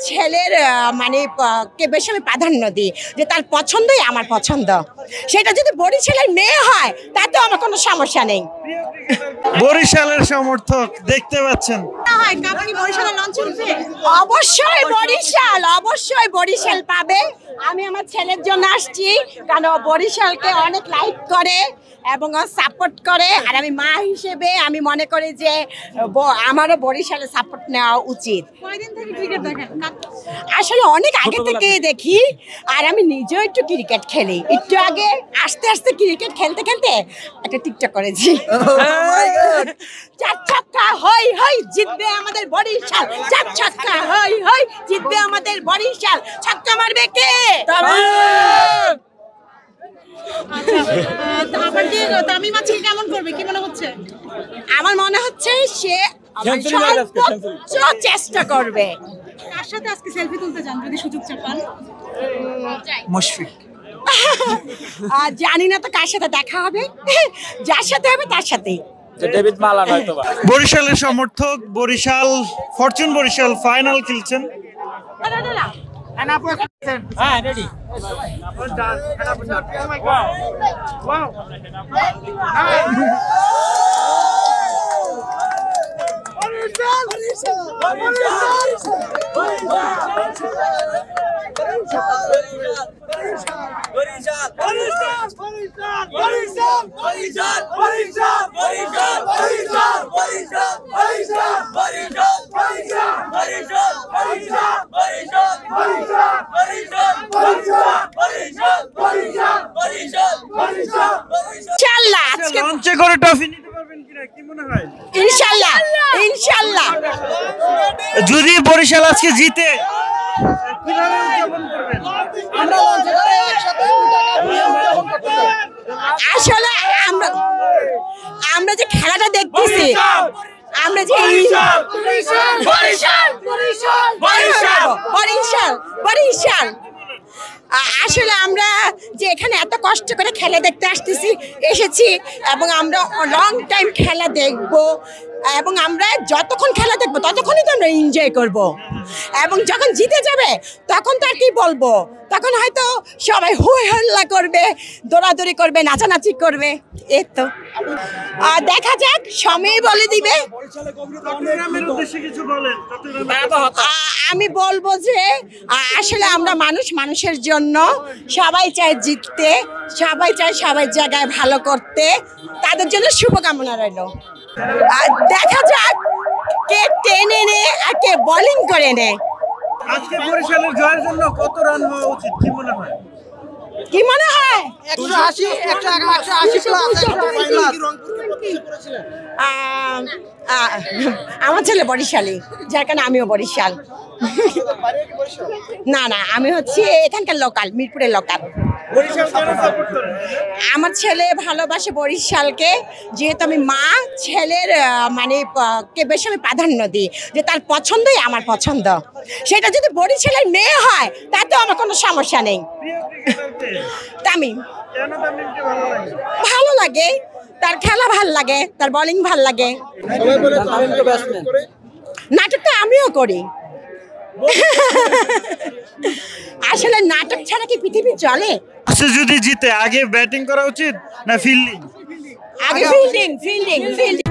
ছেলের মানে কে বেশি আমি প্রাধান্য দিই, যে তার পছন্দই আমার পছন্দ। সেটা যদি বরিশালের মেয়ে হয় তাতে আমার কোনো সমস্যা নেই। বরিশালের সমর্থক দেখতে পাচ্ছেন, অবশ্যই বরিশাল পাবে। আমি আমার ছেলের জন্য আসছি, কারণ বরিশালকে অনেক লাইক করে এবং সাপোর্ট করে। আর আমি মা হিসেবে আমি মনে করি যে আমারও বরিশালে সাপোর্ট নেওয়া উচিত। আসলে অনেক আগে থেকে দেখি, আর আমি নিজেও একটু ক্রিকেট খেলি। একটু আগে আস্তে আস্তে ক্রিকেট খেলতে খেলতে একটা টিকটক করেছি। চার ছক্কা হই হই জিতবে আমাদের বরিশাল, চার ছক্কা হই হই জিতবে আমাদের বরিশাল। ছক্কা মারবে কে? কেমন করবে কি মনে হচ্ছে? আমার মনে হচ্ছে সে চেষ্টা করবে। কার সাথে আজকে সেলফি তুলতে চান যদি সুযোগ পান? মুশফিক। জানি না তো কার সাথে দেখা হবে, যার সাথে হবে তার সাথেই। বরিশালের সমর্থক, বরিশাল ফরচুন বরিশাল ফাইনাল খেলছেন। হ্যাঁ রেডি। লঞ্চে করে ট্রফি নিতে পারবেন কিনা কি মনে হয়? ইনশাআল্লাহ ইনশাআল্লাহ। যদি বরিশাল আজকে জিতে কিভাবে উদযাপন করবেন? আমরা লঞ্চে করে একসাথে আসলে আমরা যে খেলাটা দেখতেছি, আমরা যে বরিশাল আসলে আমরা যে এখানে এত কষ্ট করে খেলা দেখতে এসেছি এবং আমরা লং টাইম খেলা দেখব, এবং আমরা যতক্ষণ খেলা দেখবো ততক্ষণই তো আমরা এনজয় করব। এবং যখন জিতে যাবে তখন তো আর কি বলবো, তখন হয়তো সবাই হই হল্লা করবে, দৌড়াদৌড়ি করবে, নাচানাচি করবে। এই তো দেখা যাক, সময় বলে দিবে। আমি বলবো যে আসলে আমরা মানুষের জন্য, সবাই চায় জিততে, সবাই চায় সবার জায়গায় ভালো করতে, তাদের জন্য শুভকামনা রইল। দেখা যাক কে টেনে নেয় আর কে বোলিং করে নেয়। আজকে বরিশালের জয়ের জন্য কত রান হওয়া উচিত কি মনে হয়? কি মনে হয়? 180 180 আমার ছেলে বরিশালী, যার কারণে আমিও বরিশাল। না না, আমি হচ্ছে এখানকার লোকাল, মিরপুরের লোকাল। আমার ছেলে ভালোবাসে বরিশালকে, যেহেতু আমি মা, ছেলের মানে কে বেশি আমি প্রাধান্য দিই, যে তার পছন্দই আমার পছন্দ। সেটা যদি বরিশালের মেয়ে হয় তাতেও আমার কোনো সমস্যা নেই। তামিম ভালো লাগে, তার খেলা ভাল লাগে, তার বোলিং ভাল লাগে। নাটকটা আমিও করি। আসলে নাটক ছাড়া কি পৃথিবী চলে? আচ্ছা, যদি জিতে আগে ব্যাটিং করা উচিত না ফিল্ডিং? আগে ফিল্ডিং।